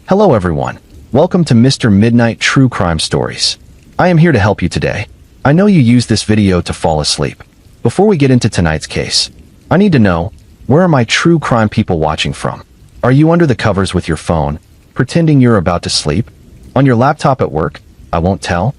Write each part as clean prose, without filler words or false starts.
Hello everyone. Welcome to Mr. Midnight True Crime Stories. I am here to help you today. I know you use this video to fall asleep. Before we get into tonight's case, I need to know, where are my true crime people watching from? Are you under the covers with your phone, pretending you're about to sleep? On your laptop at work? I won't tell?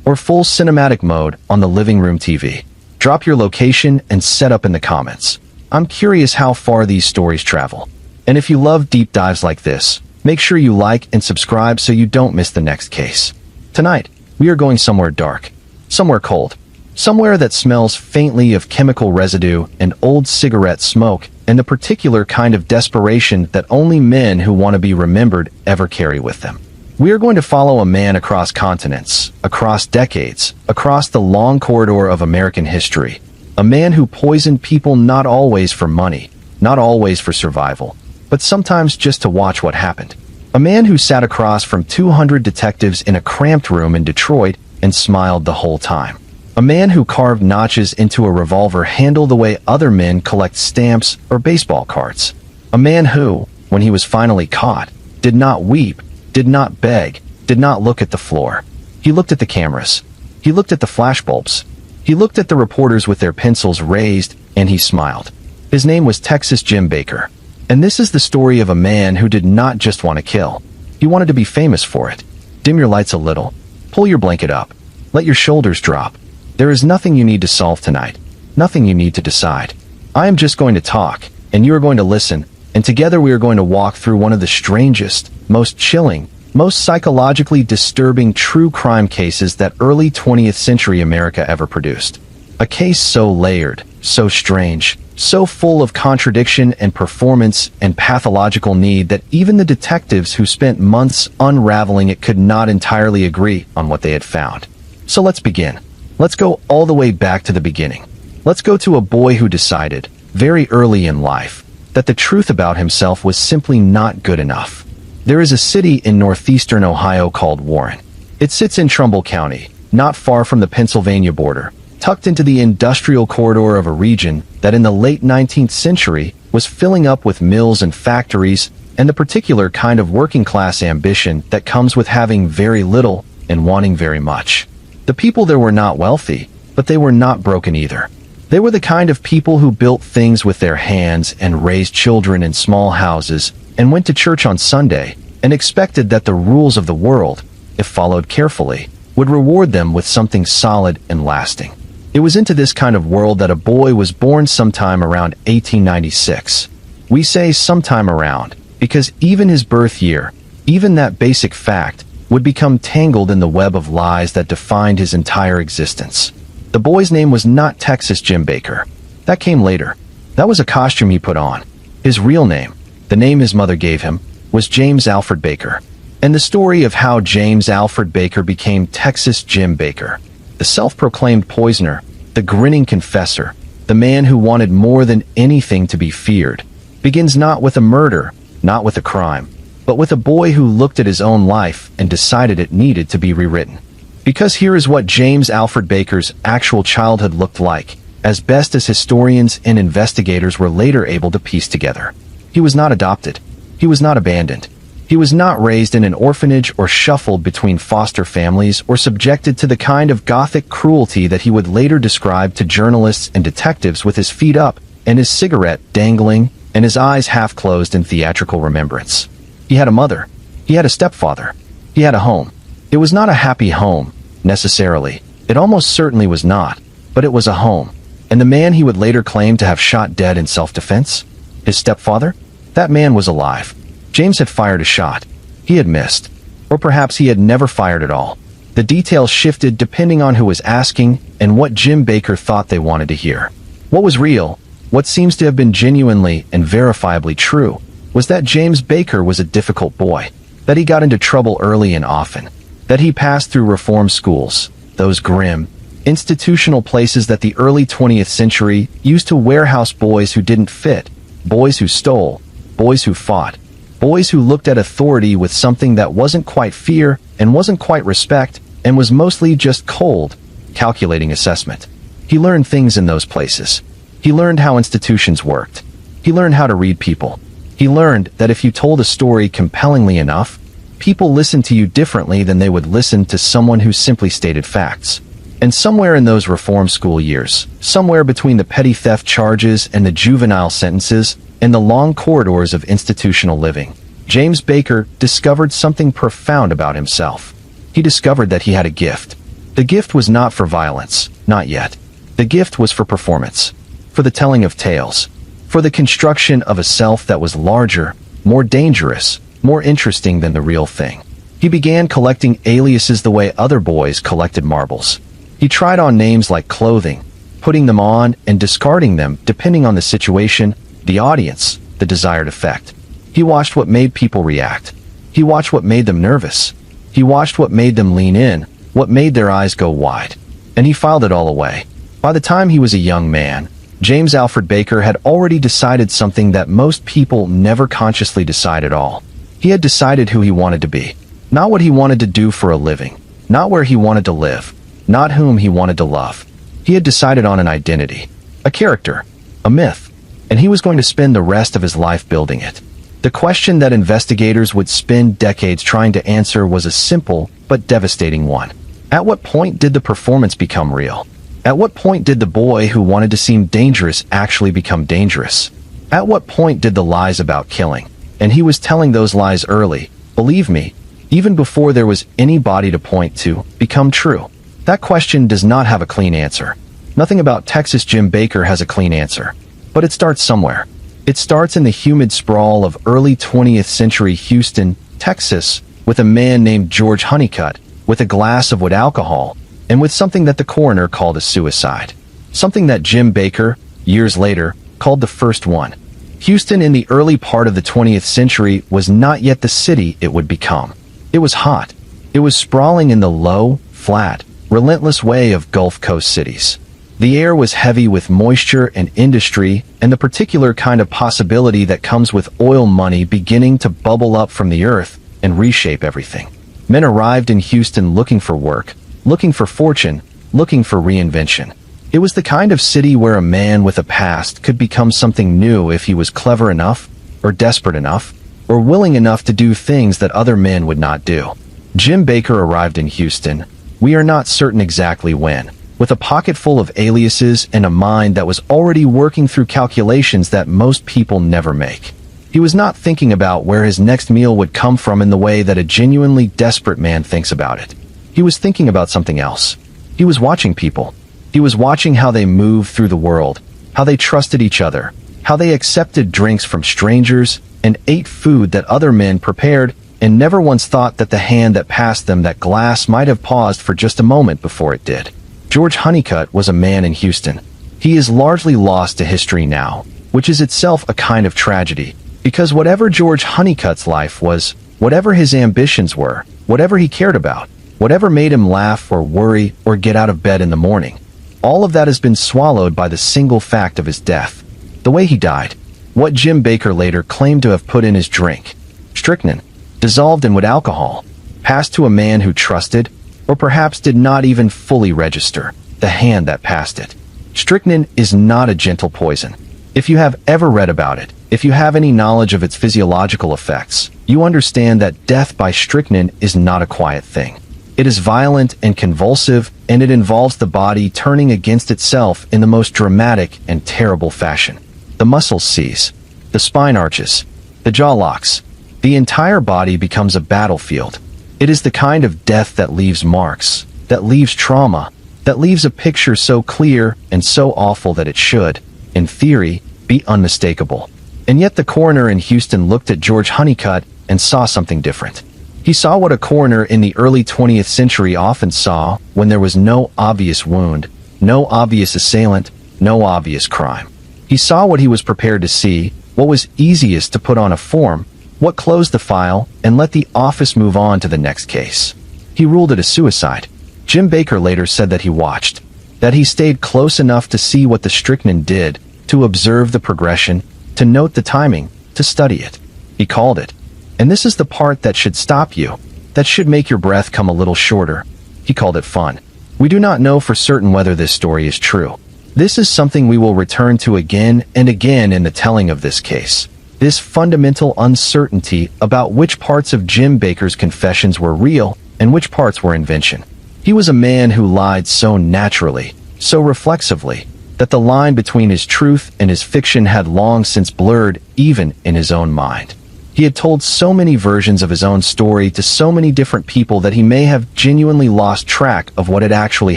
Or full cinematic mode on the living room TV? Drop your location and set up in the comments. I'm curious how far these stories travel. And if you love deep dives like this, make sure you like and subscribe so you don't miss the next case. Tonight, we are going somewhere dark, somewhere cold, somewhere that smells faintly of chemical residue and old cigarette smoke and the particular kind of desperation that only men who want to be remembered ever carry with them. We are going to follow a man across continents, across decades, across the long corridor of American history. A man who poisoned people not always for money, not always for survival, but sometimes just to watch what happened. A man who sat across from 200 detectives in a cramped room in Detroit and smiled the whole time. A man who carved notches into a revolver handle the way other men collect stamps or baseball cards. A man who, when he was finally caught, did not weep, did not beg, did not look at the floor. He looked at the cameras. He looked at the flashbulbs. He looked at the reporters with their pencils raised, and he smiled. His name was Texas Jim Baker. And this is the story of a man who did not just want to kill. He wanted to be famous for it. Dim your lights a little. Pull your blanket up. Let your shoulders drop. There is nothing you need to solve tonight. Nothing you need to decide. I am just going to talk, and you are going to listen, and together we are going to walk through one of the strangest, most chilling, most psychologically disturbing true crime cases that early 20th century America ever produced. A case so layered, so strange, so full of contradiction and performance and pathological need that even the detectives who spent months unraveling it could not entirely agree on what they had found. So let's begin. Let's go all the way back to the beginning. Let's go to a boy who decided, very early in life, that the truth about himself was simply not good enough. There is a city in northeastern Ohio called Warren. It sits in Trumbull County, not far from the Pennsylvania border, tucked into the industrial corridor of a region that in the late 19th century was filling up with mills and factories and the particular kind of working-class ambition that comes with having very little and wanting very much. The people there were not wealthy, but they were not broken either. They were the kind of people who built things with their hands and raised children in small houses and went to church on Sunday and expected that the rules of the world, if followed carefully, would reward them with something solid and lasting. It was into this kind of world that a boy was born sometime around 1896. We say sometime around, because even his birth year, even that basic fact, would become tangled in the web of lies that defined his entire existence. The boy's name was not Texas Jim Baker. That came later. That was a costume he put on. His real name, the name his mother gave him, was James Alfred Baker. And the story of how James Alfred Baker became Texas Jim Baker, the self-proclaimed poisoner, the grinning confessor, the man who wanted more than anything to be feared, begins not with a murder, not with a crime, but with a boy who looked at his own life and decided it needed to be rewritten. Because here is what James Alfred Baker's actual childhood looked like, as best as historians and investigators were later able to piece together. He was not adopted. He was not abandoned. He was not raised in an orphanage or shuffled between foster families or subjected to the kind of gothic cruelty that he would later describe to journalists and detectives with his feet up and his cigarette dangling and his eyes half closed in theatrical remembrance. He had a mother. He had a stepfather. He had a home. It was not a happy home, necessarily. It almost certainly was not, but it was a home. And the man he would later claim to have shot dead in self-defense? His stepfather? That man was alive. James had fired a shot. He had missed. Or perhaps he had never fired at all. The details shifted depending on who was asking and what Jim Baker thought they wanted to hear. What was real, what seems to have been genuinely and verifiably true, was that James Baker was a difficult boy, that he got into trouble early and often, that he passed through reform schools, those grim, institutional places that the early 20th century used to warehouse boys who didn't fit, boys who stole, boys who fought, boys who looked at authority with something that wasn't quite fear and wasn't quite respect and was mostly just cold, calculating assessment. He learned things in those places. He learned how institutions worked. He learned how to read people. He learned that if you told a story compellingly enough, People listen to you differently than they would listen to someone who simply stated facts. And somewhere in those reform school years, somewhere between the petty theft charges and the juvenile sentences and the long corridors of institutional living, James Baker discovered something profound about himself. He discovered that he had a gift. The gift was not for violence, not yet. The gift was for performance, for the telling of tales, for the construction of a self that was larger, more dangerous, more interesting than the real thing. He began collecting aliases the way other boys collected marbles. He tried on names like clothing, putting them on and discarding them depending on the situation, the audience, the desired effect. He watched what made people react. He watched what made them nervous. He watched what made them lean in, what made their eyes go wide. And he filed it all away. By the time he was a young man, James Alfred Baker had already decided something that most people never consciously decide at all. He had decided who he wanted to be. Not what he wanted to do for a living. Not where he wanted to live. Not whom he wanted to love. He had decided on an identity. A character. A myth. And he was going to spend the rest of his life building it. The question that investigators would spend decades trying to answer was a simple but devastating one. At what point did the performance become real? At what point did the boy who wanted to seem dangerous actually become dangerous? At what point did the lies about killing, and he was telling those lies early, believe me, even before there was anybody to point to, become true? That question does not have a clean answer. Nothing about Texas Jim Baker has a clean answer. But it starts somewhere. It starts in the humid sprawl of early 20th century Houston, Texas, with a man named George Honeycutt, with a glass of wood alcohol, and with something that the coroner called a suicide. Something that Jim Baker, years later, called the first one. Houston in the early part of the 20th century was not yet the city it would become. It was hot. It was sprawling in the low, flat, relentless way of Gulf Coast cities. The air was heavy with moisture and industry and the particular kind of possibility that comes with oil money beginning to bubble up from the earth and reshape everything. Men arrived in Houston looking for work, looking for fortune, looking for reinvention. It was the kind of city where a man with a past could become something new if he was clever enough, or desperate enough, or willing enough to do things that other men would not do. Jim Baker arrived in Houston, we are not certain exactly when, with a pocket full of aliases and a mind that was already working through calculations that most people never make. He was not thinking about where his next meal would come from in the way that a genuinely desperate man thinks about it. He was thinking about something else. He was watching people. He was watching how they moved through the world, how they trusted each other, how they accepted drinks from strangers and ate food that other men prepared and never once thought that the hand that passed them that glass might have paused for just a moment before it did. George Honeycutt was a man in Houston. He is largely lost to history now, which is itself a kind of tragedy, because whatever George Honeycutt's life was, whatever his ambitions were, whatever he cared about, whatever made him laugh or worry or get out of bed in the morning, all of that has been swallowed by the single fact of his death. The way he died. What Jim Baker later claimed to have put in his drink. Strychnine. Dissolved in wood alcohol. Passed to a man who trusted, or perhaps did not even fully register, the hand that passed it. Strychnine is not a gentle poison. If you have ever read about it, if you have any knowledge of its physiological effects, you understand that death by strychnine is not a quiet thing. It is violent and convulsive, and it involves the body turning against itself in the most dramatic and terrible fashion. The muscles seize. The spine arches. The jaw locks. The entire body becomes a battlefield. It is the kind of death that leaves marks, that leaves trauma, that leaves a picture so clear and so awful that it should, in theory, be unmistakable. And yet the coroner in Houston looked at George Honeycutt and saw something different. He saw what a coroner in the early 20th century often saw when there was no obvious wound, no obvious assailant, no obvious crime. He saw what he was prepared to see, what was easiest to put on a form, what closed the file and let the office move on to the next case. He ruled it a suicide. Jim Baker later said that he watched, that he stayed close enough to see what the strychnine did, to observe the progression, to note the timing, to study it. He called it. And this is the part that should stop you, that should make your breath come a little shorter. He called it fun. We do not know for certain whether this story is true. This is something we will return to again and again in the telling of this case. this fundamental uncertainty about which parts of Jim Baker's confessions were real and which parts were invention. He was a man who lied so naturally, so reflexively, that the line between his truth and his fiction had long since blurred, even in his own mind. He had told so many versions of his own story to so many different people that he may have genuinely lost track of what had actually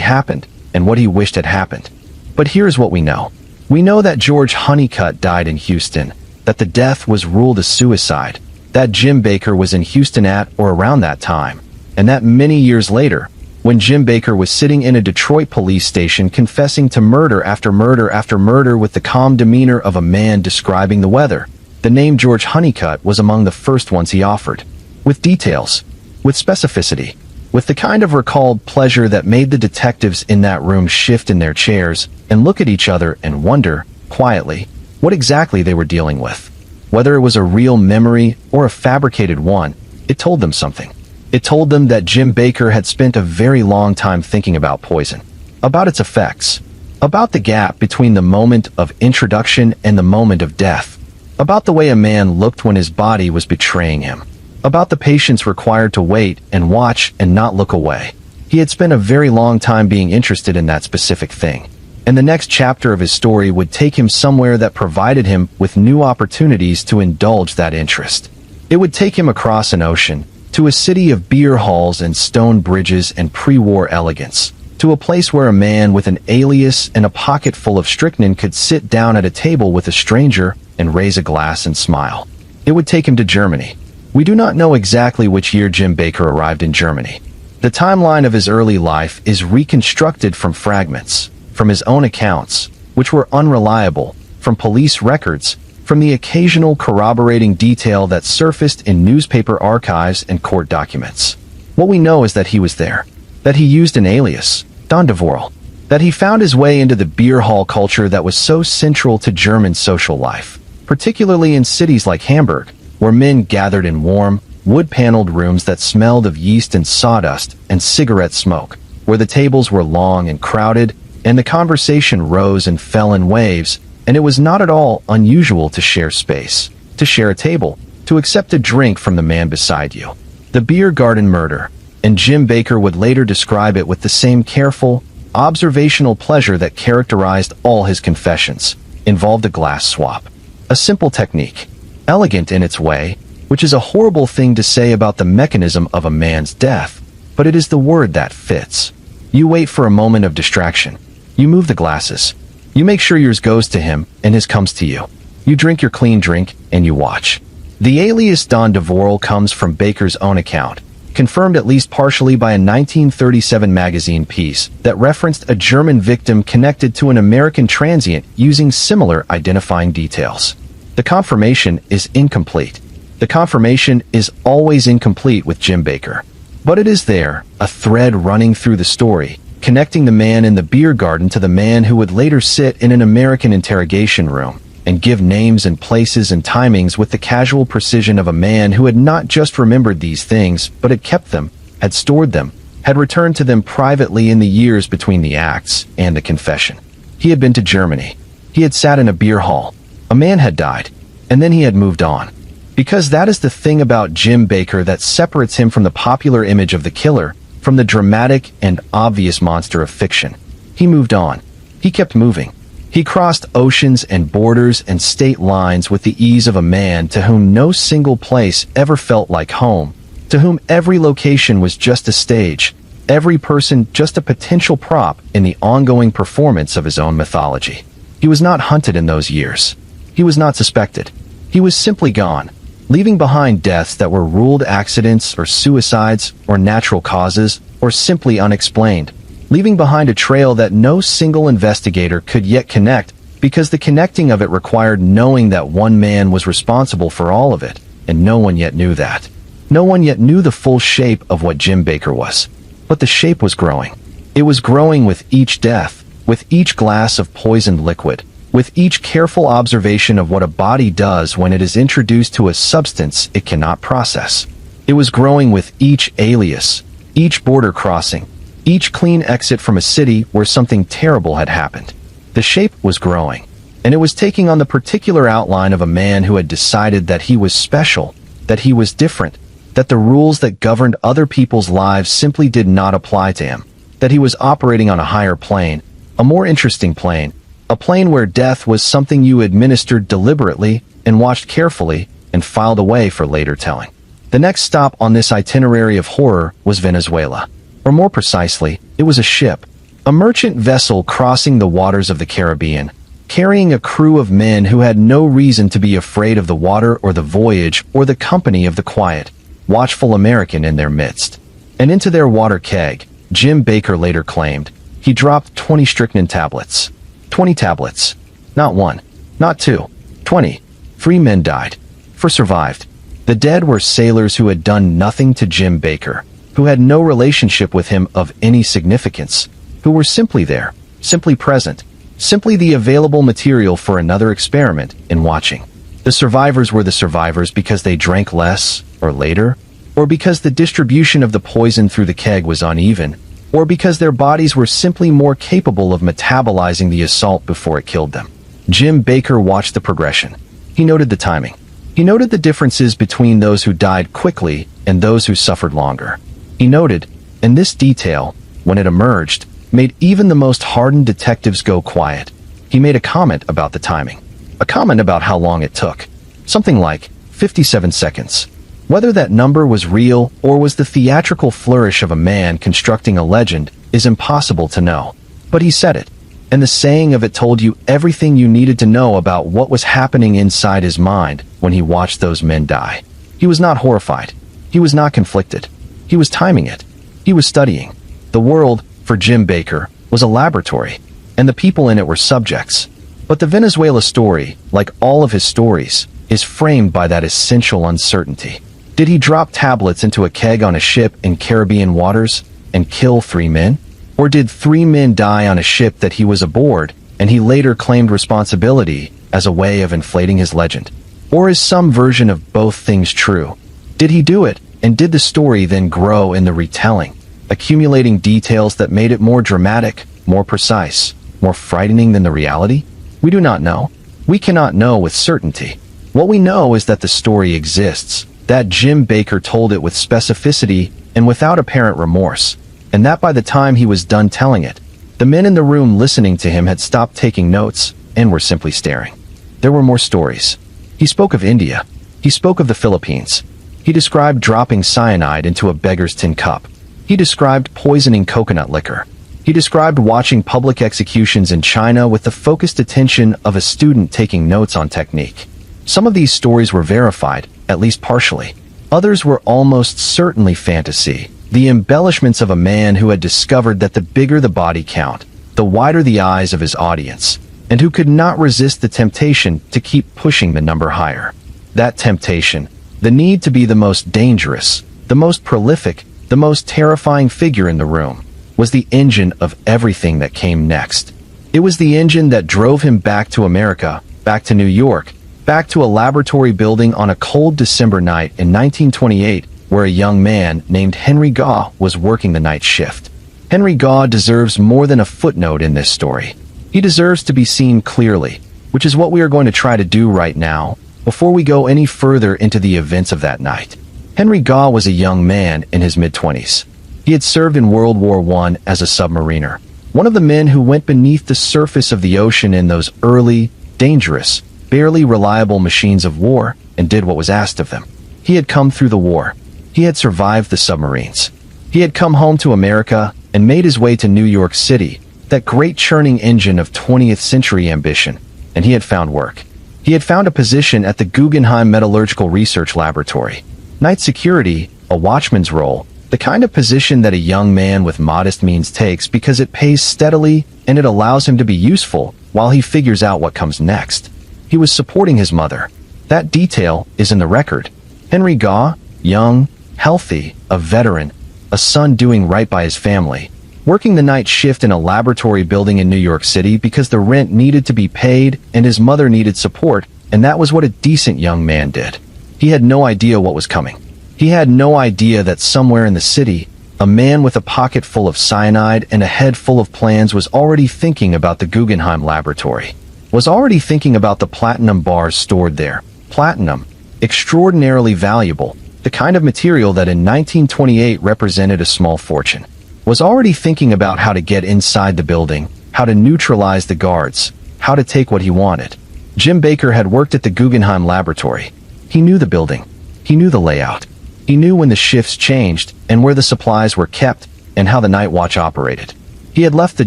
happened and what he wished had happened. But here's what we know. We know that George Honeycutt died in Houston, that the death was ruled a suicide, that Jim Baker was in Houston at or around that time, and that many years later, when Jim Baker was sitting in a Detroit police station confessing to murder after murder after murder with the calm demeanor of a man describing the weather, the name George Honeycutt was among the first ones he offered. With details, with specificity, with the kind of recalled pleasure that made the detectives in that room shift in their chairs and look at each other and wonder, quietly, what exactly they were dealing with. Whether it was a real memory or a fabricated one, it told them something. It told them that Jim Baker had spent a very long time thinking about poison, about its effects, about the gap between the moment of introduction and the moment of death, about the way a man looked when his body was betraying him, about the patience required to wait and watch and not look away. He had spent a very long time being interested in that specific thing, and the next chapter of his story would take him somewhere that provided him with new opportunities to indulge that interest. It would take him across an ocean, to a city of beer halls and stone bridges and pre-war elegance, to a place where a man with an alias and a pocket full of strychnine could sit down at a table with a stranger and raise a glass and smile. It would take him to Germany. We do not know exactly which year Jim Baker arrived in Germany. The timeline of his early life is reconstructed from fragments, from his own accounts, which were unreliable, from police records, from the occasional corroborating detail that surfaced in newspaper archives and court documents. What we know is that he was there, that he used an alias, Don Devorel, that he found his way into the beer hall culture that was so central to German social life, particularly in cities like Hamburg, where men gathered in warm, wood-paneled rooms that smelled of yeast and sawdust and cigarette smoke, where the tables were long and crowded, and the conversation rose and fell in waves, and it was not at all unusual to share space, to share a table, to accept a drink from the man beside you. The beer garden murder, and Jim Baker would later describe it with the same careful, observational pleasure that characterized all his confessions, involved a glass swap. A simple technique, elegant in its way, which is a horrible thing to say about the mechanism of a man's death, but it is the word that fits. You wait for a moment of distraction. You move the glasses. You make sure yours goes to him and his comes to you. You drink your clean drink and you watch. The alias Don Devorel comes from Baker's own account, confirmed at least partially by a 1937 magazine piece that referenced a German victim connected to an American transient using similar identifying details. The confirmation is incomplete. The confirmation is always incomplete with Jim Baker. But it is there, a thread running through the story, connecting the man in the beer garden to the man who would later sit in an American interrogation room and give names and places and timings with the casual precision of a man who had not just remembered these things, but had kept them, had stored them, had returned to them privately in the years between the acts and the confession. He had been to Germany. He had sat in a beer hall. A man had died, and then he had moved on. Because that is the thing about Jim Baker that separates him from the popular image of the killer, from the dramatic and obvious monster of fiction. He moved on. He kept moving. He crossed oceans and borders and state lines with the ease of a man to whom no single place ever felt like home, to whom every location was just a stage, every person just a potential prop in the ongoing performance of his own mythology. He was not hunted in those years. He was not suspected. He was simply gone, leaving behind deaths that were ruled accidents or suicides or natural causes or simply unexplained, leaving behind a trail that no single investigator could yet connect because the connecting of it required knowing that one man was responsible for all of it, and no one yet knew that. No one yet knew the full shape of what Jim Baker was. But the shape was growing. It was growing with each death, with each glass of poisoned liquid, with each careful observation of what a body does when it is introduced to a substance it cannot process. It was growing with each alias, each border crossing, each clean exit from a city where something terrible had happened. The shape was growing. and it was taking on the particular outline of a man who had decided that he was special, that he was different, that the rules that governed other people's lives simply did not apply to him, that he was operating on a higher plane, a more interesting plane, a plane where death was something you administered deliberately and watched carefully and filed away for later telling. The next stop on this itinerary of horror was Venezuela. Or more precisely, it was a ship, a merchant vessel crossing the waters of the Caribbean, carrying a crew of men who had no reason to be afraid of the water or the voyage or the company of the quiet, watchful American in their midst. And into their water keg, Jim Baker later claimed, he dropped 20 strychnine tablets. 20 tablets. Not one. Not two. 20. 3 men died. 4 survived. The dead were sailors who had done nothing to Jim Baker, who had no relationship with him of any significance, who were simply there, simply present, simply the available material for another experiment in watching. The survivors were the survivors because they drank less, or later, or because the distribution of the poison through the keg was uneven, or because their bodies were simply more capable of metabolizing the assault before it killed them. Jim Baker watched the progression. He noted the timing. He noted the differences between those who died quickly and those who suffered longer. He noted, and this detail, when it emerged, made even the most hardened detectives go quiet. He made a comment about the timing. A comment about how long it took. Something like 57 seconds. Whether that number was real or was the theatrical flourish of a man constructing a legend is impossible to know. But he said it, and the saying of it told you everything you needed to know about what was happening inside his mind when he watched those men die. He was not horrified. He was not conflicted. He was timing it. He was studying. The world, for Jim Baker, was a laboratory, and the people in it were subjects. But the Venezuela story, like all of his stories, is framed by that essential uncertainty. Did he drop tablets into a keg on a ship in Caribbean waters and kill 3 men? Or did 3 men die on a ship that he was aboard, and he later claimed responsibility as a way of inflating his legend? Or is some version of both things true? Did he do it, and did the story then grow in the retelling, accumulating details that made it more dramatic, more precise, more frightening than the reality? We do not know. We cannot know with certainty. What we know is that the story exists, that Jim Baker told it with specificity and without apparent remorse, and that by the time he was done telling it, the men in the room listening to him had stopped taking notes and were simply staring. There were more stories. He spoke of India. He spoke of the Philippines. He described dropping cyanide into a beggar's tin cup. He described poisoning coconut liquor. He described watching public executions in China with the focused attention of a student taking notes on technique. Some of these stories were verified, at least partially. Others were almost certainly fantasy, the embellishments of a man who had discovered that the bigger the body count, the wider the eyes of his audience, and who could not resist the temptation to keep pushing the number higher. That temptation, the need to be the most dangerous, the most prolific, the most terrifying figure in the room, was the engine of everything that came next. It was the engine that drove him back to America, back to New York, back to a laboratory building on a cold December night in 1928, where a young man named Henry Gaw was working the night shift. Henry Gaw deserves more than a footnote in this story. He deserves to be seen clearly, which is what we are going to try to do right now, before we go any further into the events of that night. Henry Gaw was a young man in his mid-20s. He had served in World War I as a submariner, one of the men who went beneath the surface of the ocean in those early, dangerous, barely reliable machines of war, and did what was asked of them. He had come through the war. He had survived the submarines. He had come home to America and made his way to New York City, that great churning engine of 20th century ambition, and he had found work. He had found a position at the Guggenheim Metallurgical Research Laboratory. Night security, a watchman's role, the kind of position that a young man with modest means takes because it pays steadily and it allows him to be useful while he figures out what comes next. He was supporting his mother. That detail is in the record. Henry Gaw, young, healthy, a veteran, a son doing right by his family, working the night shift in a laboratory building in New York City because the rent needed to be paid and his mother needed support, and that was what a decent young man did. He had no idea what was coming. He had no idea that somewhere in the city, a man with a pocket full of cyanide and a head full of plans was already thinking about the Guggenheim laboratory. was already thinking about the platinum bars stored there. Platinum, extraordinarily valuable, the kind of material that in 1928 represented a small fortune. Was already thinking about how to get inside the building, how to neutralize the guards, how to take what he wanted. Jim Baker had worked at the Guggenheim Laboratory. He knew the building. He knew the layout. He knew when the shifts changed and where the supplies were kept and how the night watch operated. He had left the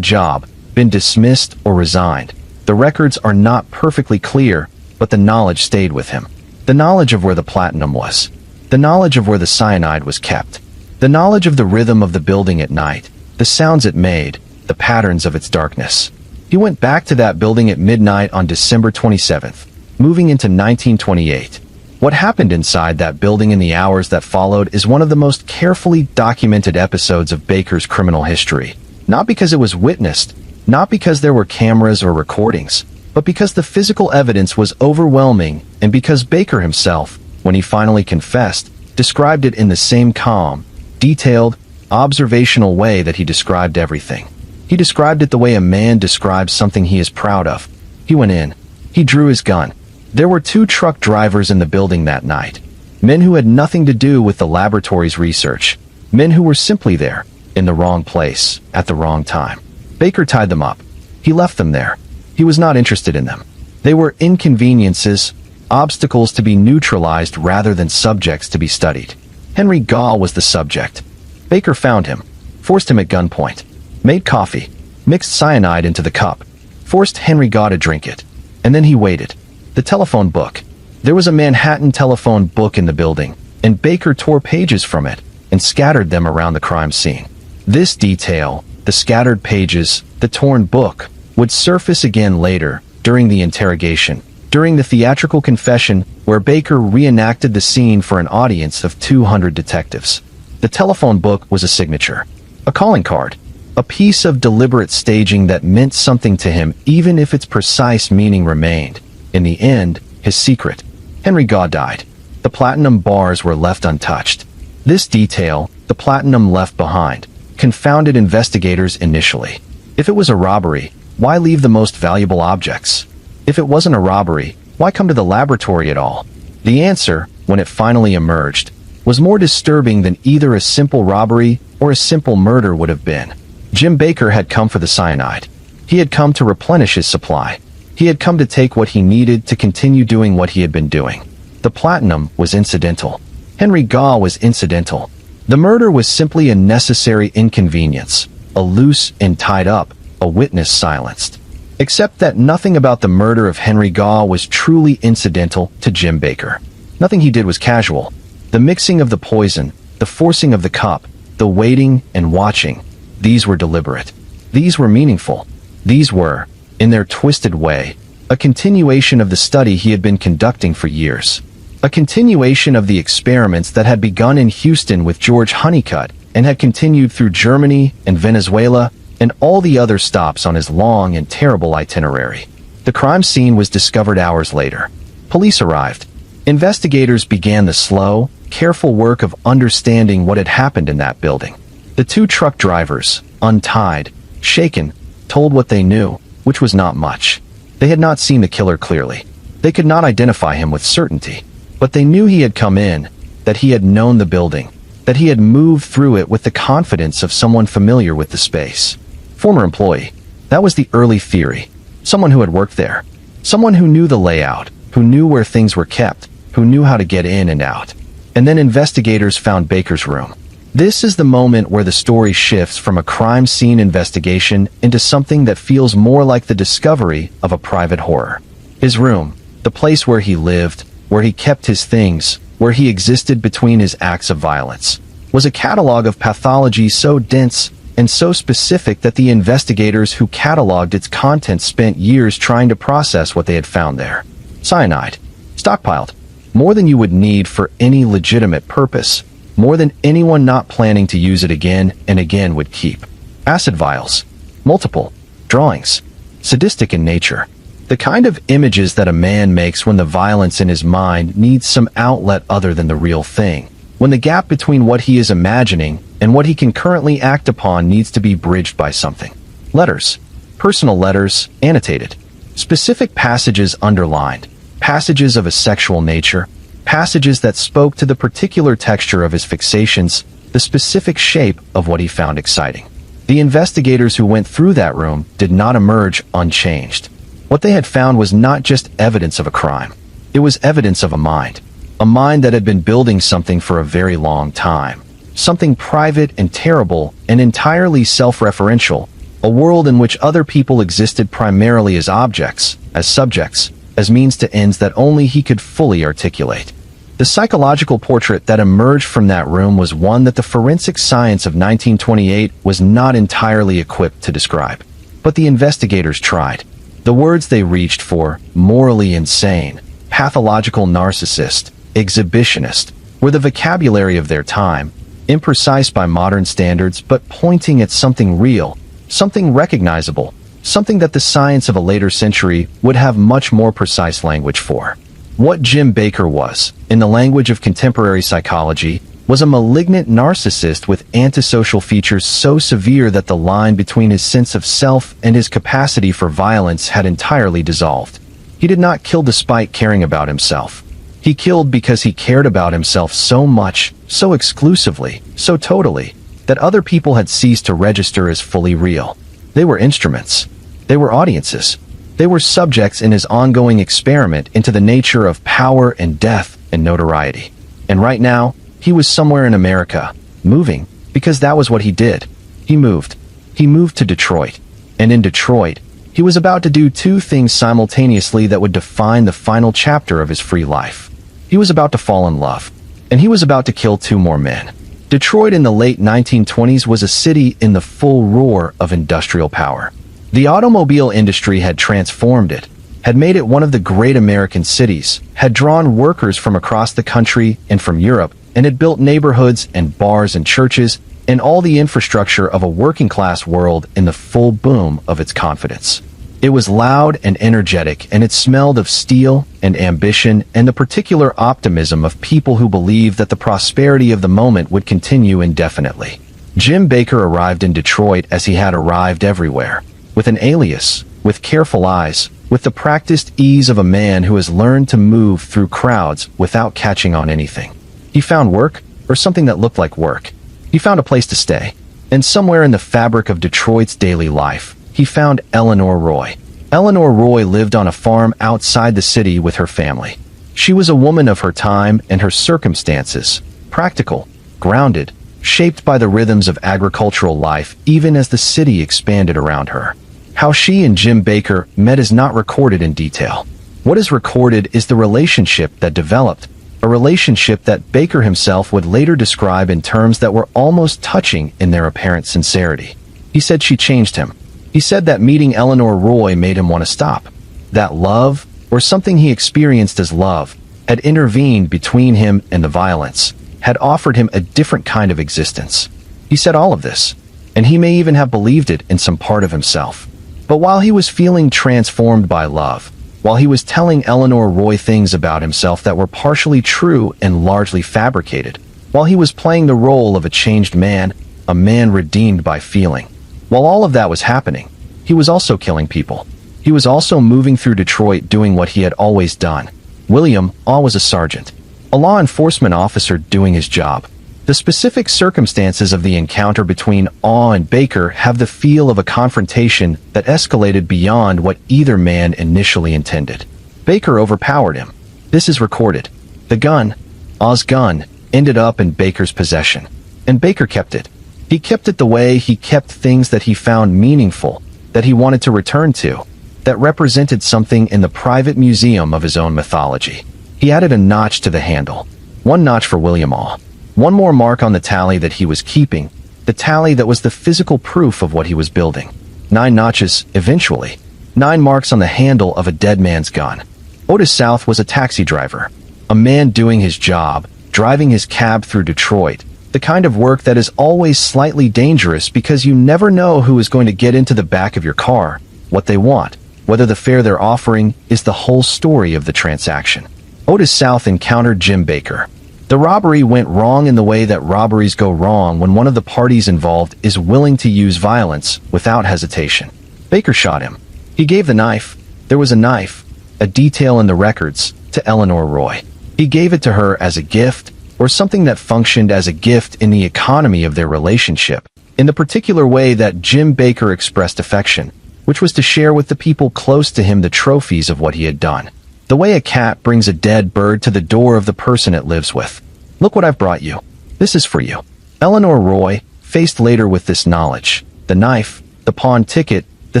job, been dismissed or resigned. The records are not perfectly clear, but the knowledge stayed with him. The knowledge of where the platinum was. The knowledge of where the cyanide was kept. The knowledge of the rhythm of the building at night, the sounds it made, the patterns of its darkness. He went back to that building at midnight on December 27th, moving into 1928. What happened inside that building in the hours that followed is one of the most carefully documented episodes of Baker's criminal history. Not because it was witnessed, not because there were cameras or recordings, but because the physical evidence was overwhelming and because Baker himself, when he finally confessed, described it in the same calm, detailed, observational way that he described everything. He described it the way a man describes something he is proud of. He went in. He drew his gun. There were 2 truck drivers in the building that night. Men who had nothing to do with the laboratory's research. Men who were simply there, in the wrong place, at the wrong time. Baker tied them up. He left them there. He was not interested in them. They were inconveniences, obstacles to be neutralized rather than subjects to be studied. Henry Gaw was the subject. Baker found him, forced him at gunpoint, made coffee, mixed cyanide into the cup, forced Henry Gaw to drink it, and then he waited. The telephone book. There was a Manhattan telephone book in the building, and Baker tore pages from it and scattered them around the crime scene. This detail, the scattered pages, the torn book, would surface again later, during the interrogation, during the theatrical confession where Baker reenacted the scene for an audience of 200 detectives. The telephone book was a signature, a calling card, a piece of deliberate staging that meant something to him even if its precise meaning remained. In the end, his secret. Henry Gaw died. The platinum bars were left untouched. This detail, the platinum left behind, confounded investigators initially. If it was a robbery, why leave the most valuable objects? If it wasn't a robbery, why come to the laboratory at all? The answer, when it finally emerged, was more disturbing than either a simple robbery or a simple murder would have been. Jim Baker had come for the cyanide. He had come to replenish his supply. He had come to take what he needed to continue doing what he had been doing. The platinum was incidental. Henry Gaw was incidental. The murder was simply a necessary inconvenience, a loose and tied up, a witness silenced. Except that nothing about the murder of Henry Gaw was truly incidental to Jim Baker. Nothing he did was casual. The mixing of the poison, the forcing of the cup, the waiting and watching, these were deliberate. These were meaningful. These were, in their twisted way, a continuation of the study he had been conducting for years. A continuation of the experiments that had begun in Houston with George Honeycutt and had continued through Germany and Venezuela and all the other stops on his long and terrible itinerary. The crime scene was discovered hours later. Police arrived. Investigators began the slow, careful work of understanding what had happened in that building. The 2 truck drivers, untied, shaken, told what they knew, which was not much. They had not seen the killer clearly. They could not identify him with certainty. But they knew he had come in, that he had known the building, that he had moved through it with the confidence of someone familiar with the space. Former employee. That was the early theory. Someone who had worked there. Someone who knew the layout, who knew where things were kept, who knew how to get in and out. And then investigators found Baker's room. This is the moment where the story shifts from a crime scene investigation into something that feels more like the discovery of a private horror. His room, the place where he lived, where he kept his things, where he existed between his acts of violence, was a catalog of pathology so dense and so specific that the investigators who cataloged its contents spent years trying to process what they had found there. Cyanide. Stockpiled. More than you would need for any legitimate purpose. More than anyone not planning to use it again and again would keep. Acid vials. Multiple. Drawings. Sadistic in nature. The kind of images that a man makes when the violence in his mind needs some outlet other than the real thing. When the gap between what he is imagining and what he can currently act upon needs to be bridged by something. Letters. Personal letters, annotated. Specific passages underlined, passages of a sexual nature, passages that spoke to the particular texture of his fixations, the specific shape of what he found exciting. The investigators who went through that room did not emerge unchanged. What they had found was not just evidence of a crime. It was evidence of a mind that had been building something for a very long time. Something private and terrible and entirely self-referential, a world in which other people existed primarily as objects, as subjects, as means to ends that only he could fully articulate. The psychological portrait that emerged from that room was one that the forensic science of 1928 was not entirely equipped to describe. But the investigators tried. The words they reached for, morally insane, pathological narcissist, exhibitionist, were the vocabulary of their time, imprecise by modern standards but pointing at something real, something recognizable, something that the science of a later century would have much more precise language for. What Jim Baker was, in the language of contemporary psychology, was a malignant narcissist with antisocial features so severe that the line between his sense of self and his capacity for violence had entirely dissolved. He did not kill despite caring about himself. He killed because he cared about himself so much, so exclusively, so totally, that other people had ceased to register as fully real. They were instruments. They were audiences. They were subjects in his ongoing experiment into the nature of power and death and notoriety. And right now, he was somewhere in America, moving, because that was what he did. He moved. He moved to Detroit. And in Detroit, he was about to do two things simultaneously that would define the final chapter of his free life. He was about to fall in love, and he was about to kill two more men. Detroit in the late 1920s was a city in the full roar of industrial power. The automobile industry had transformed it, had made it one of the great American cities, had drawn workers from across the country and from Europe, and had built neighborhoods and bars and churches and all the infrastructure of a working-class world in the full boom of its confidence. It was loud and energetic, and it smelled of steel and ambition and the particular optimism of people who believed that the prosperity of the moment would continue indefinitely. Jim Baker arrived in Detroit as he had arrived everywhere, with an alias, with careful eyes, with the practiced ease of a man who has learned to move through crowds without catching on anything. He found work, or something that looked like work. He found a place to stay. And somewhere in the fabric of Detroit's daily life, he found Eleanor Roy. Eleanor Roy lived on a farm outside the city with her family. She was a woman of her time and her circumstances, practical, grounded, shaped by the rhythms of agricultural life even as the city expanded around her. How she and Jim Baker met is not recorded in detail. What is recorded is the relationship that developed, a relationship that Baker himself would later describe in terms that were almost touching in their apparent sincerity. He said she changed him. He said that meeting Eleanor Roy made him want to stop. That love, or something he experienced as love, had intervened between him and the violence, had offered him a different kind of existence. He said all of this, and he may even have believed it in some part of himself. But while he was feeling transformed by love, while he was telling Eleanor Roy things about himself that were partially true and largely fabricated, while he was playing the role of a changed man, a man redeemed by feeling, while all of that was happening, he was also killing people. He was also moving through Detroit doing what he had always done. William Aw was a sergeant, a law enforcement officer doing his job. The specific circumstances of the encounter between Aw and Baker have the feel of a confrontation that escalated beyond what either man initially intended. Baker overpowered him. This is recorded. The gun, Aw's gun, ended up in Baker's possession. And Baker kept it. He kept it the way he kept things that he found meaningful, that he wanted to return to, that represented something in the private museum of his own mythology. He added a notch to the handle. One notch for William Aw. One more mark on the tally that he was keeping, the tally that was the physical proof of what he was building. 9 notches, eventually. 9 marks on the handle of a dead man's gun. Otis South was a taxi driver, a man doing his job, driving his cab through Detroit, the kind of work that is always slightly dangerous because you never know who is going to get into the back of your car, what they want, whether the fare they're offering is the whole story of the transaction. Otis South encountered Jim Baker. The robbery went wrong in the way that robberies go wrong when one of the parties involved is willing to use violence without hesitation. Baker shot him. He gave the knife. There was a knife, a detail in the records, to Eleanor Roy. He gave it to her as a gift, or something that functioned as a gift in the economy of their relationship, in the particular way that Jim Baker expressed affection, which was to share with the people close to him the trophies of what he had done. The way a cat brings a dead bird to the door of the person it lives with. Look what I've brought you. This is for you. Eleanor Roy, faced later with this knowledge, the knife, the pawn ticket, the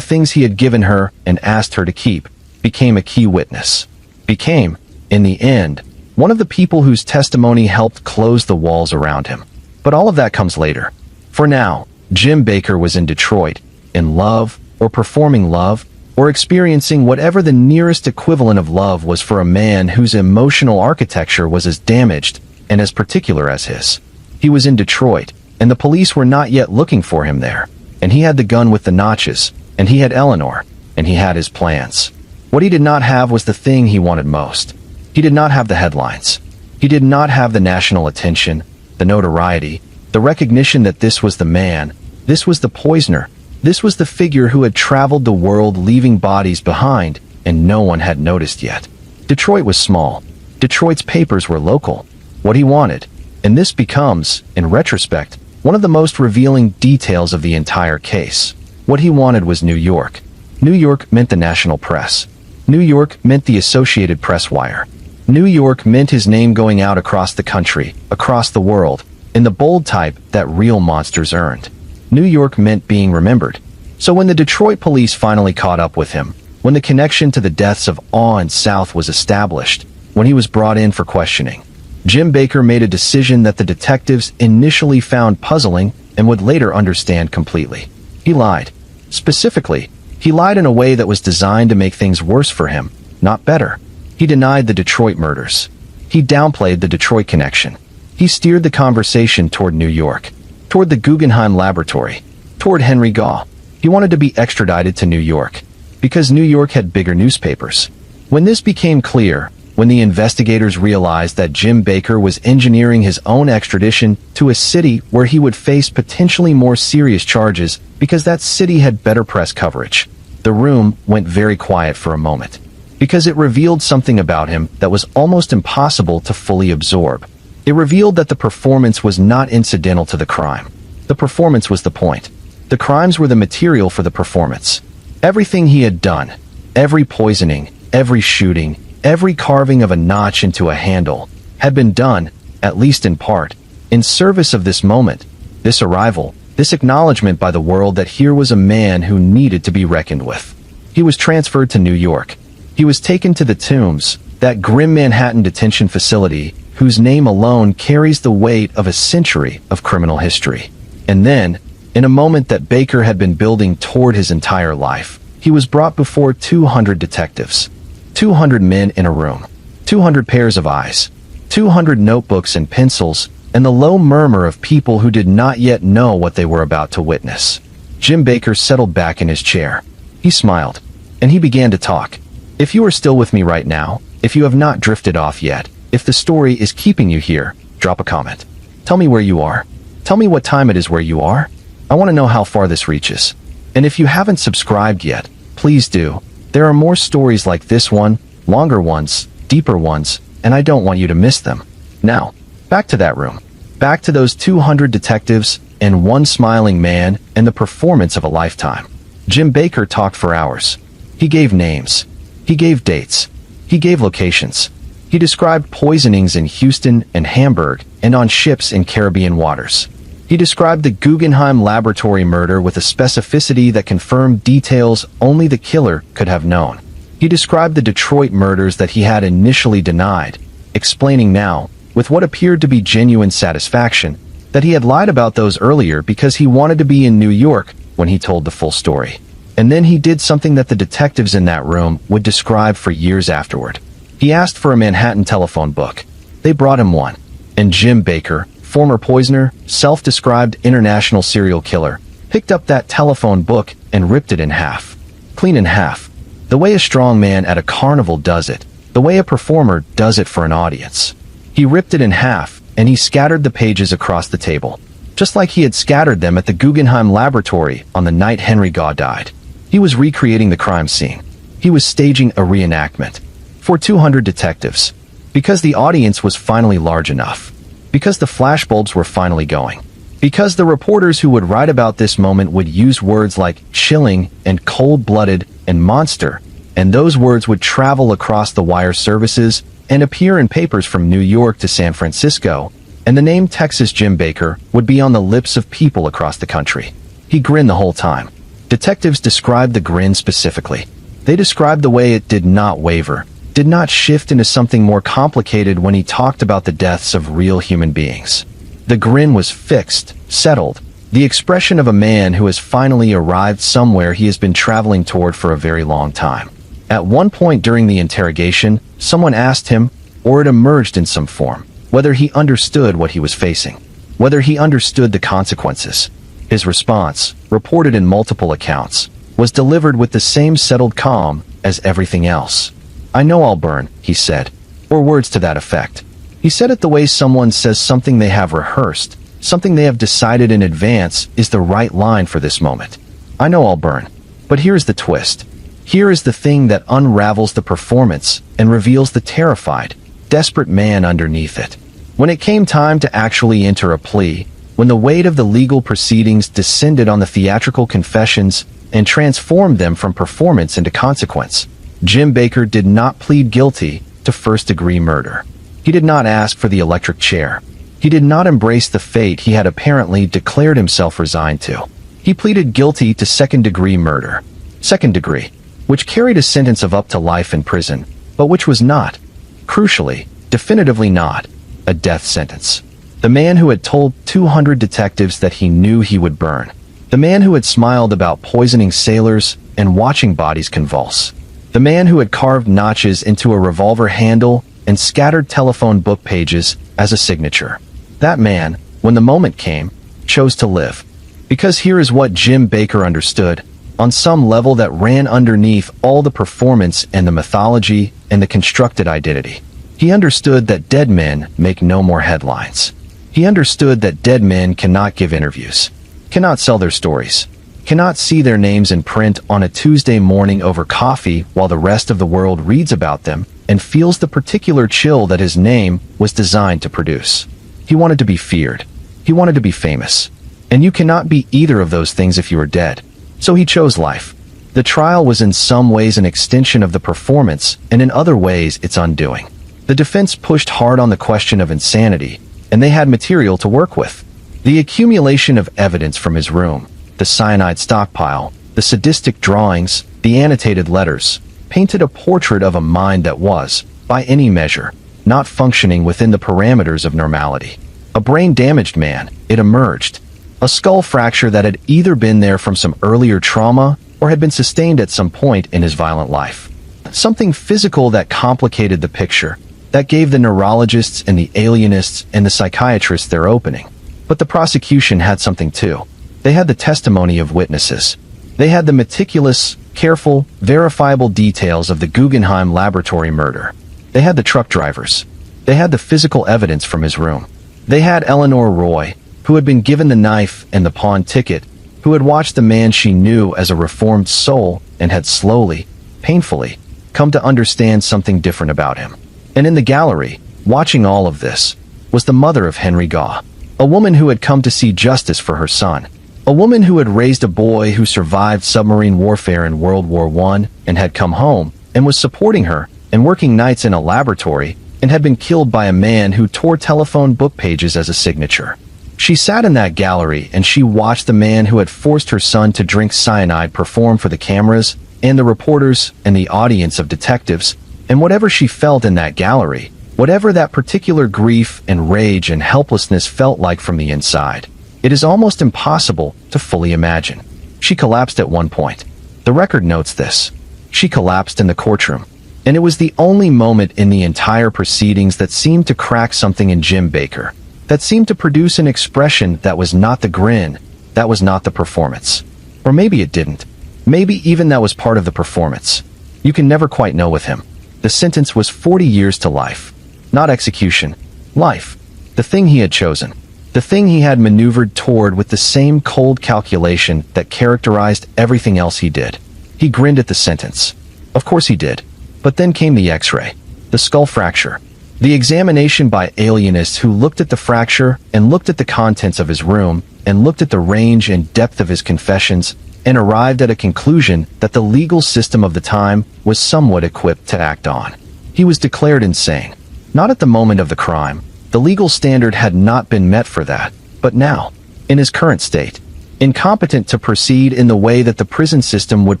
things he had given her and asked her to keep, became a key witness. Became, in the end, one of the people whose testimony helped close the walls around him. But all of that comes later. For now, Jim Baker was in Detroit, in love, or performing love, or experiencing whatever the nearest equivalent of love was for a man whose emotional architecture was as damaged and as particular as his. He was in Detroit, and the police were not yet looking for him there, and he had the gun with the notches, and he had Eleanor, and he had his plans. What he did not have was the thing he wanted most. He did not have the headlines. He did not have the national attention, the notoriety, the recognition that this was the man, this was the poisoner, this was the figure who had traveled the world leaving bodies behind, and no one had noticed yet. Detroit was small. Detroit's papers were local. What he wanted, and this becomes, in retrospect, one of the most revealing details of the entire case. What he wanted was New York. New York meant the national press. New York meant the Associated Press wire. New York meant his name going out across the country, across the world, in the bold type that real monsters earned. New York meant being remembered. So when the Detroit police finally caught up with him, when the connection to the deaths of Awe and South was established, when he was brought in for questioning, Jim Baker made a decision that the detectives initially found puzzling and would later understand completely. He lied. Specifically, he lied in a way that was designed to make things worse for him, not better. He denied the Detroit murders. He downplayed the Detroit connection. He steered the conversation toward New York, toward the Guggenheim Laboratory, toward Henry Gaw. He wanted to be extradited to New York, because New York had bigger newspapers. When this became clear, when the investigators realized that Jim Baker was engineering his own extradition to a city where he would face potentially more serious charges because that city had better press coverage, the room went very quiet for a moment, because it revealed something about him that was almost impossible to fully absorb. It revealed that the performance was not incidental to the crime. The performance was the point. The crimes were the material for the performance. Everything he had done, every poisoning, every shooting, every carving of a notch into a handle, had been done, at least in part, in service of this moment, this arrival, this acknowledgement by the world that here was a man who needed to be reckoned with. He was transferred to New York. He was taken to the Tombs, that grim Manhattan detention facility whose name alone carries the weight of a century of criminal history. And then, in a moment that Baker had been building toward his entire life, he was brought before 200 detectives. 200 men in a room. 200 pairs of eyes. 200 notebooks and pencils, and the low murmur of people who did not yet know what they were about to witness. Jim Baker settled back in his chair. He smiled, and he began to talk. If you are still with me right now, if you have not drifted off yet, if the story is keeping you here, drop a comment. Tell me where you are. Tell me what time it is where you are. I want to know how far this reaches. And if you haven't subscribed yet, please do. There are more stories like this one, longer ones, deeper ones, and I don't want you to miss them. Now, back to that room. Back to those 200 detectives, and one smiling man, and the performance of a lifetime. Jim Baker talked for hours. He gave names. He gave dates. He gave locations. He described poisonings in Houston and Hamburg and on ships in Caribbean waters. He described the Guggenheim Laboratory murder with a specificity that confirmed details only the killer could have known. He described the Detroit murders that he had initially denied, explaining now, with what appeared to be genuine satisfaction, that he had lied about those earlier because he wanted to be in New York when he told the full story. And then he did something that the detectives in that room would describe for years afterward. He asked for a Manhattan telephone book. They brought him one. And Jim Baker, former poisoner, self-described international serial killer, picked up that telephone book and ripped it in half. Clean in half. The way a strong man at a carnival does it. The way a performer does it for an audience. He ripped it in half, and he scattered the pages across the table, just like he had scattered them at the Guggenheim Laboratory on the night Henry Gaw died. He was recreating the crime scene. He was staging a reenactment. For 200 detectives. Because the audience was finally large enough. Because the flashbulbs were finally going. Because the reporters who would write about this moment would use words like chilling and cold-blooded and monster, and those words would travel across the wire services and appear in papers from New York to San Francisco, and the name Texas Jim Baker would be on the lips of people across the country. He grinned the whole time. Detectives described the grin specifically. They described the way it did not waver, did not shift into something more complicated when he talked about the deaths of real human beings. The grin was fixed, settled, the expression of a man who has finally arrived somewhere he has been traveling toward for a very long time. At one point during the interrogation, someone asked him, or it emerged in some form, whether he understood what he was facing, whether he understood the consequences. His response, reported in multiple accounts, was delivered with the same settled calm as everything else. "I know I'll burn," he said, or words to that effect. He said it the way someone says something they have rehearsed, something they have decided in advance is the right line for this moment. "I know I'll burn." But here's the twist. Here is the thing that unravels the performance and reveals the terrified, desperate man underneath it. When it came time to actually enter a plea, when the weight of the legal proceedings descended on the theatrical confessions and transformed them from performance into consequence, Jim Baker did not plead guilty to first-degree murder. He did not ask for the electric chair. He did not embrace the fate he had apparently declared himself resigned to. He pleaded guilty to second-degree murder. Second degree, which carried a sentence of up to life in prison, but which was not, crucially, definitively not, a death sentence. The man who had told 200 detectives that he knew he would burn. The man who had smiled about poisoning sailors and watching bodies convulse. The man who had carved notches into a revolver handle and scattered telephone book pages as a signature. That man, when the moment came, chose to live. Because here is what Jim Baker understood, on some level that ran underneath all the performance and the mythology and the constructed identity. He understood that dead men make no more headlines. He understood that dead men cannot give interviews, cannot sell their stories, cannot see their names in print on a Tuesday morning over coffee while the rest of the world reads about them and feels the particular chill that his name was designed to produce. He wanted to be feared. He wanted to be famous. And you cannot be either of those things if you are dead. So he chose life. The trial was in some ways an extension of the performance, and in other ways its undoing. The defense pushed hard on the question of insanity, and they had material to work with. The accumulation of evidence from his room, the cyanide stockpile, the sadistic drawings, the annotated letters, painted a portrait of a mind that was, by any measure, not functioning within the parameters of normality. A brain-damaged man, it emerged. A skull fracture that had either been there from some earlier trauma or had been sustained at some point in his violent life. Something physical that complicated the picture, that gave the neurologists and the alienists and the psychiatrists their opening. But the prosecution had something too. They had the testimony of witnesses. They had the meticulous, careful, verifiable details of the Guggenheim laboratory murder. They had the truck drivers. They had the physical evidence from his room. They had Eleanor Roy, who had been given the knife and the pawn ticket, who had watched the man she knew as a reformed soul and had slowly, painfully, come to understand something different about him. And in the gallery, watching all of this, was the mother of Henry Gaw, a woman who had come to see justice for her son. A woman who had raised a boy who survived submarine warfare in World War I and had come home and was supporting her and working nights in a laboratory and had been killed by a man who tore telephone book pages as a signature. She sat in that gallery and she watched the man who had forced her son to drink cyanide perform for the cameras and the reporters and the audience of detectives, and whatever she felt in that gallery, whatever that particular grief and rage and helplessness felt like from the inside, it is almost impossible to fully imagine. She collapsed at one point. The record notes this. She collapsed in the courtroom. And it was the only moment in the entire proceedings that seemed to crack something in Jim Baker, that seemed to produce an expression that was not the grin, that was not the performance. Or maybe it didn't. Maybe even that was part of the performance. You can never quite know with him. The sentence was 40 years to life. Not execution. Life. The thing he had chosen. The thing he had maneuvered toward with the same cold calculation that characterized everything else he did. He grinned at the sentence. Of course he did. But then came the X-ray, the skull fracture, the examination by alienists who looked at the fracture and looked at the contents of his room and looked at the range and depth of his confessions and arrived at a conclusion that the legal system of the time was somewhat equipped to act on. He was declared insane. Not at the moment of the crime. The legal standard had not been met for that, but now, in his current state, incompetent to proceed in the way that the prison system would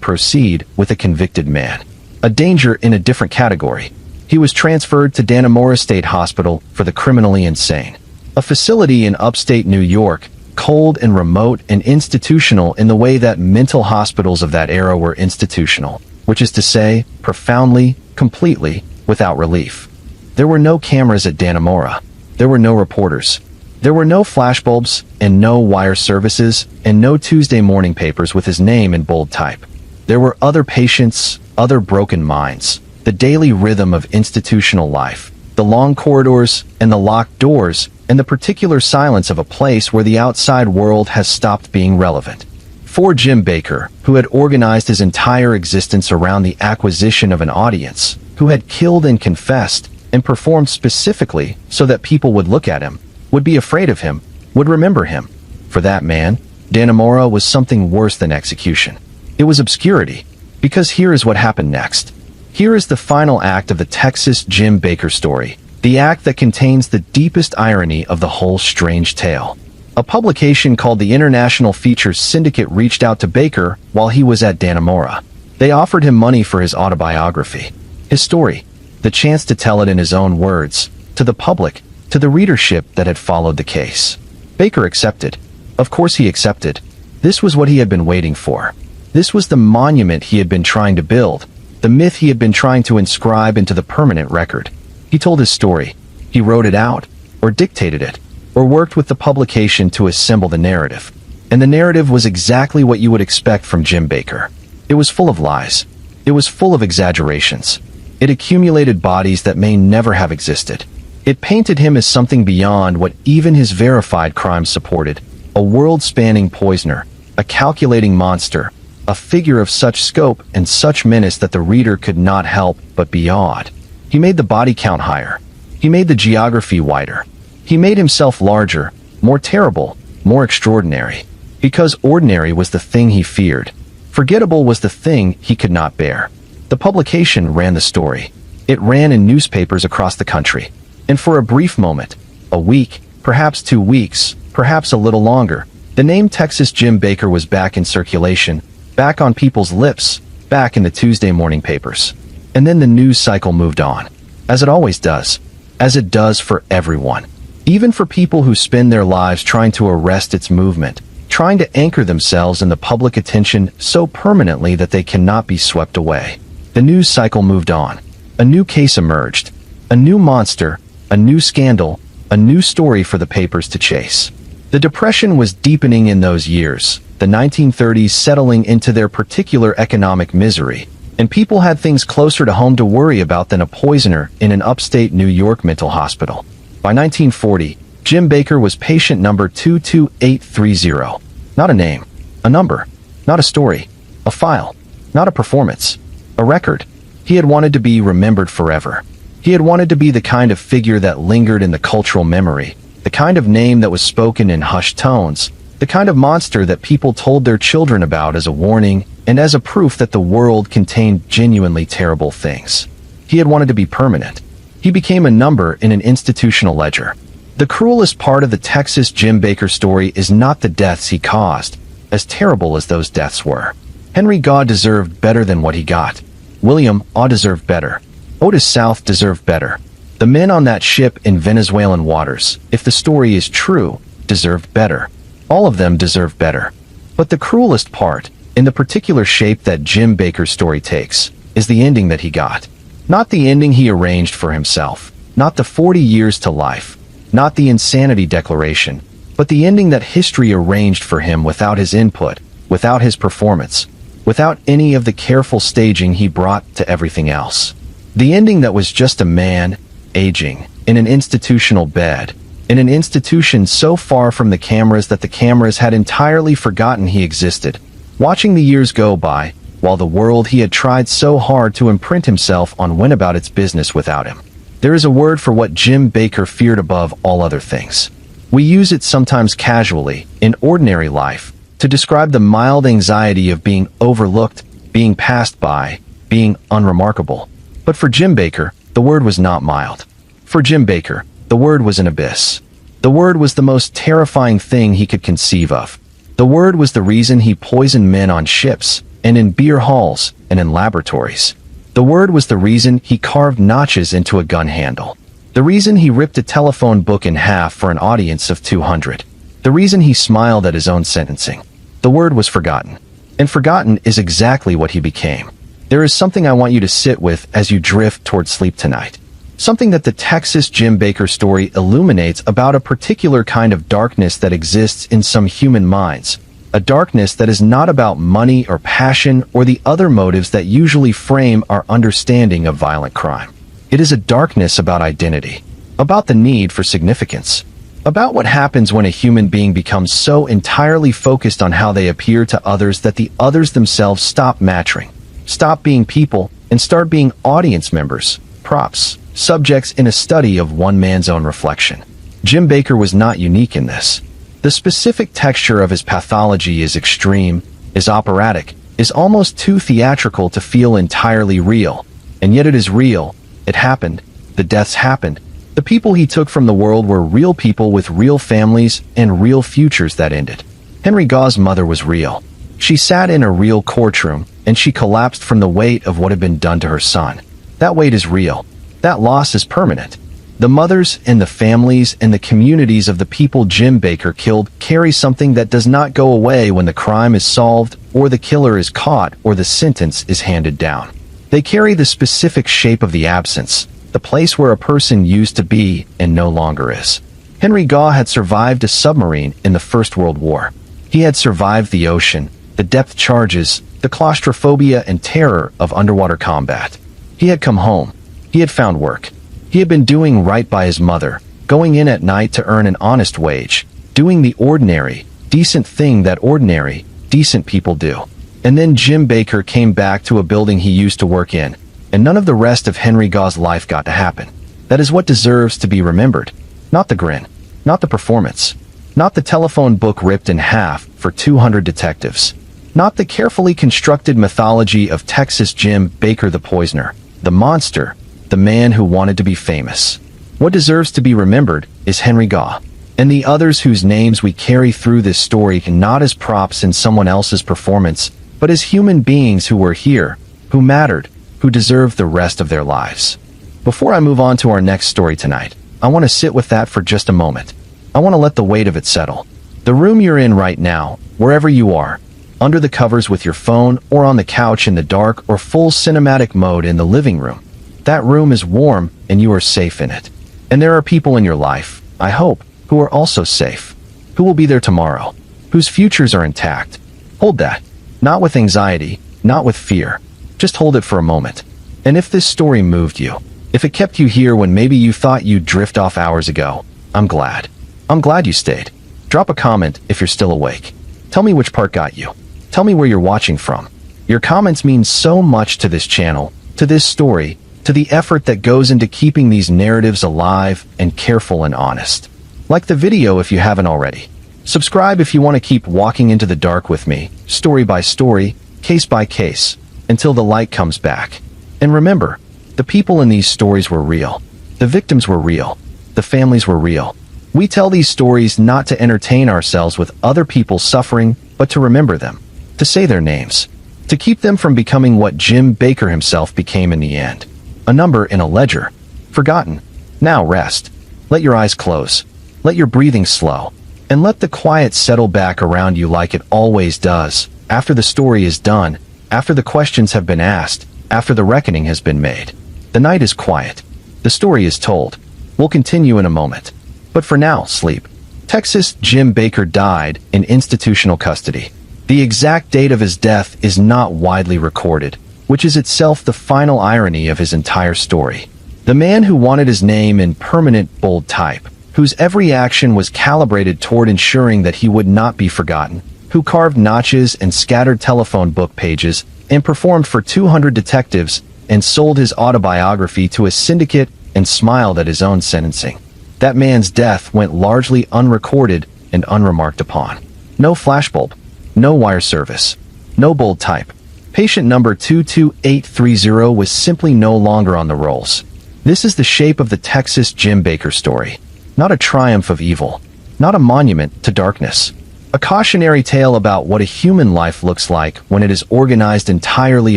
proceed with a convicted man. A danger in a different category. He was transferred to Dannemora State Hospital for the criminally insane, a facility in upstate New York, cold and remote and institutional in the way that mental hospitals of that era were institutional, which is to say, profoundly, completely, without relief. There were no cameras at Dannemora. There were no reporters. There were no flashbulbs, and no wire services, and no Tuesday morning papers with his name in bold type. There were other patients, other broken minds, the daily rhythm of institutional life, the long corridors and the locked doors, and the particular silence of a place where the outside world has stopped being relevant. For Jim Bakker, who had organized his entire existence around the acquisition of an audience, who had killed and confessed, and performed specifically so that people would look at him, would be afraid of him, would remember him. For that man, Dannemora was something worse than execution. It was obscurity. Because here is what happened next. Here is the final act of the Texas Jim Bakker story, the act that contains the deepest irony of the whole strange tale. A publication called the International Features Syndicate reached out to Bakker while he was at Dannemora. They offered him money for his autobiography, his story, the chance to tell it in his own words, to the public, to the readership that had followed the case. Bakker accepted. Of course he accepted. This was what he had been waiting for. This was the monument he had been trying to build, the myth he had been trying to inscribe into the permanent record. He told his story. He wrote it out, or dictated it, or worked with the publication to assemble the narrative. And the narrative was exactly what you would expect from Jim Bakker. It was full of lies. It was full of exaggerations. It accumulated bodies that may never have existed. It painted him as something beyond what even his verified crimes supported, a world-spanning poisoner, a calculating monster, a figure of such scope and such menace that the reader could not help but be awed. He made the body count higher. He made the geography wider. He made himself larger, more terrible, more extraordinary. Because ordinary was the thing he feared. Forgettable was the thing he could not bear. The publication ran the story. It ran in newspapers across the country. And for a brief moment, a week, perhaps 2 weeks, perhaps a little longer, the name Texas Jim Bakker was back in circulation, back on people's lips, back in the Tuesday morning papers. And then the news cycle moved on. As it always does. As it does for everyone. Even for people who spend their lives trying to arrest its movement, trying to anchor themselves in the public attention so permanently that they cannot be swept away. The news cycle moved on. A new case emerged. A new monster, a new scandal, a new story for the papers to chase. The Depression was deepening in those years, the 1930s settling into their particular economic misery, and people had things closer to home to worry about than a poisoner in an upstate New York mental hospital. By 1940, Jim Bakker was patient number 22830. Not a name, a number, not a story, a file, not a performance, a record. He had wanted to be remembered forever. He had wanted to be the kind of figure that lingered in the cultural memory, the kind of name that was spoken in hushed tones, the kind of monster that people told their children about as a warning and as a proof that the world contained genuinely terrible things. He had wanted to be permanent. He became a number in an institutional ledger. The cruelest part of the Texas Jim Bakker story is not the deaths he caused, as terrible as those deaths were. Henry Gaw deserved better than what he got. William Aw deserved better. Otis South deserved better. The men on that ship in Venezuelan waters, if the story is true, deserved better. All of them deserved better. But the cruelest part, in the particular shape that Jim Bakker's story takes, is the ending that he got. Not the ending he arranged for himself, not the 40 years to life, not the insanity declaration, but the ending that history arranged for him without his input, without his performance, without any of the careful staging he brought to everything else. The ending that was just a man, aging, in an institutional bed, in an institution so far from the cameras that the cameras had entirely forgotten he existed, watching the years go by, while the world he had tried so hard to imprint himself on went about its business without him. There is a word for what Jim Baker feared above all other things. We use it sometimes casually, in ordinary life, to describe the mild anxiety of being overlooked, being passed by, being unremarkable. But for Jim Baker, the word was not mild. For Jim Baker, the word was an abyss. The word was the most terrifying thing he could conceive of. The word was the reason he poisoned men on ships, and in beer halls, and in laboratories. The word was the reason he carved notches into a gun handle. The reason he ripped a telephone book in half for an audience of 200. The reason he smiled at his own sentencing. The word was forgotten. And forgotten is exactly what he became. There is something I want you to sit with as you drift toward sleep tonight. Something that the Texas Jim Baker story illuminates about a particular kind of darkness that exists in some human minds. A darkness that is not about money or passion or the other motives that usually frame our understanding of violent crime. It is a darkness about identity, about the need for significance, about what happens when a human being becomes so entirely focused on how they appear to others that the others themselves stop mattering, stop being people, and start being audience members, props, subjects in a study of one man's own reflection. Jim Baker was not unique in this. The specific texture of his pathology is extreme, is operatic, is almost too theatrical to feel entirely real. And yet it is real. It happened. The deaths happened. The people he took from the world were real people with real families and real futures that ended. Henry Gaugh's mother was real. She sat in a real courtroom, and she collapsed from the weight of what had been done to her son. That weight is real. That loss is permanent. The mothers and the families and the communities of the people Jim Baker killed carry something that does not go away when the crime is solved, or the killer is caught, or the sentence is handed down. They carry the specific shape of the absence, the place where a person used to be and no longer is. Henry Gaugh had survived a submarine in the First World War. He had survived the ocean, the depth charges, the claustrophobia and terror of underwater combat. He had come home. He had found work. He had been doing right by his mother, going in at night to earn an honest wage, doing the ordinary, decent thing that ordinary, decent people do. And then Jim Baker came back to a building he used to work in, and none of the rest of Henry Gaugh's life got to happen. That is what deserves to be remembered. Not the grin, not the performance, not the telephone book ripped in half for 200 detectives, not the carefully constructed mythology of Texas Jim Baker the poisoner, the monster, the man who wanted to be famous. What deserves to be remembered is Henry Gaugh, and the others whose names we carry through this story not as props in someone else's performance, but as human beings who were here, who mattered, who deserved the rest of their lives. Before I move on to our next story tonight, I want to sit with that for just a moment. I want to let the weight of it settle. The room you're in right now, wherever you are, under the covers with your phone or on the couch in the dark or full cinematic mode in the living room, that room is warm and you are safe in it. And there are people in your life, I hope, who are also safe, who will be there tomorrow, whose futures are intact. Hold that. Not with anxiety, not with fear. Just hold it for a moment. And if this story moved you, if it kept you here when maybe you thought you'd drift off hours ago, I'm glad. I'm glad you stayed. Drop a comment if you're still awake. Tell me which part got you. Tell me where you're watching from. Your comments mean so much to this channel, to this story, to the effort that goes into keeping these narratives alive and careful and honest. Like the video if you haven't already. Subscribe if you want to keep walking into the dark with me, story by story, case by case, until the light comes back. And remember, the people in these stories were real. The victims were real. The families were real. We tell these stories not to entertain ourselves with other people's suffering, but to remember them, to say their names, to keep them from becoming what Jim Baker himself became in the end. A number in a ledger. Forgotten. Now rest. Let your eyes close. Let your breathing slow. And let the quiet settle back around you like it always does, after the story is done, after the questions have been asked, after the reckoning has been made. The night is quiet. The story is told. We'll continue in a moment. But for now, sleep. Texas Jim Baker died in institutional custody. The exact date of his death is not widely recorded, which is itself the final irony of his entire story. The man who wanted his name in permanent bold type, whose every action was calibrated toward ensuring that he would not be forgotten, who carved notches and scattered telephone book pages and performed for 200 detectives and sold his autobiography to a syndicate and smiled at his own sentencing. That man's death went largely unrecorded and unremarked upon. No flashbulb, no wire service, no bold type. Patient number 22830 was simply no longer on the rolls. This is the shape of the Texas Jim Bakker story. Not a triumph of evil, not a monument to darkness. A cautionary tale about what a human life looks like when it is organized entirely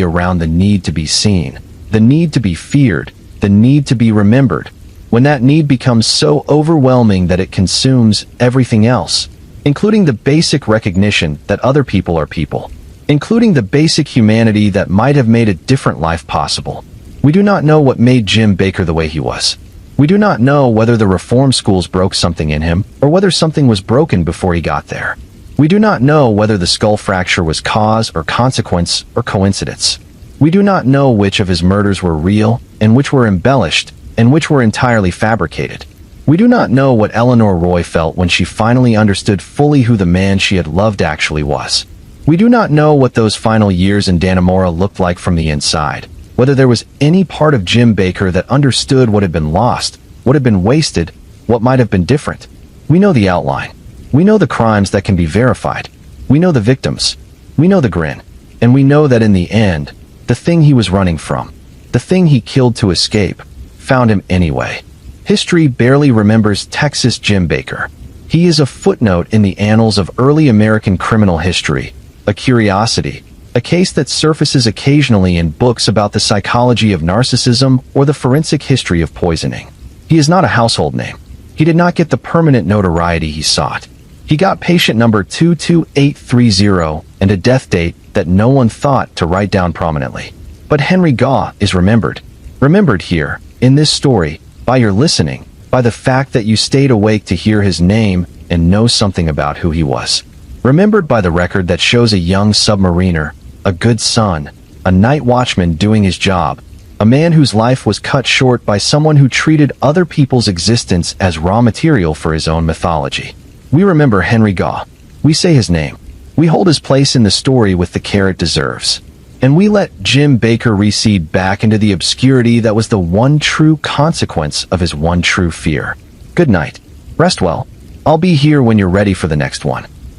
around the need to be seen, the need to be feared, the need to be remembered. When that need becomes so overwhelming that it consumes everything else, including the basic recognition that other people are people, including the basic humanity that might have made a different life possible. We do not know what made Jim Bakker the way he was. We do not know whether the reform schools broke something in him, or whether something was broken before he got there. We do not know whether the skull fracture was cause or consequence or coincidence. We do not know which of his murders were real, and which were embellished, and which were entirely fabricated. We do not know what Eleanor Roy felt when she finally understood fully who the man she had loved actually was. We do not know what those final years in Dannemora looked like from the inside, whether there was any part of Jim Bakker that understood what had been lost, what had been wasted, what might have been different. We know the outline. We know the crimes that can be verified. We know the victims. We know the grin. And we know that in the end, the thing he was running from, the thing he killed to escape, found him anyway. History barely remembers Texas Jim Bakker. He is a footnote in the annals of early American criminal history, a curiosity, a case that surfaces occasionally in books about the psychology of narcissism or the forensic history of poisoning. He is not a household name. He did not get the permanent notoriety he sought. He got patient number 22830 and a death date that no one thought to write down prominently. But Henry Gaw is remembered. Remembered here, in this story, by your listening, by the fact that you stayed awake to hear his name and know something about who he was. Remembered by the record that shows a young submariner, a good son, a night watchman doing his job, a man whose life was cut short by someone who treated other people's existence as raw material for his own mythology. We remember Henry Gaw. We say his name. We hold his place in the story with the care it deserves. And we let Jim Bakker recede back into the obscurity that was the one true consequence of his one true fear. Good night. Rest well. I'll be here when you're ready for the next one.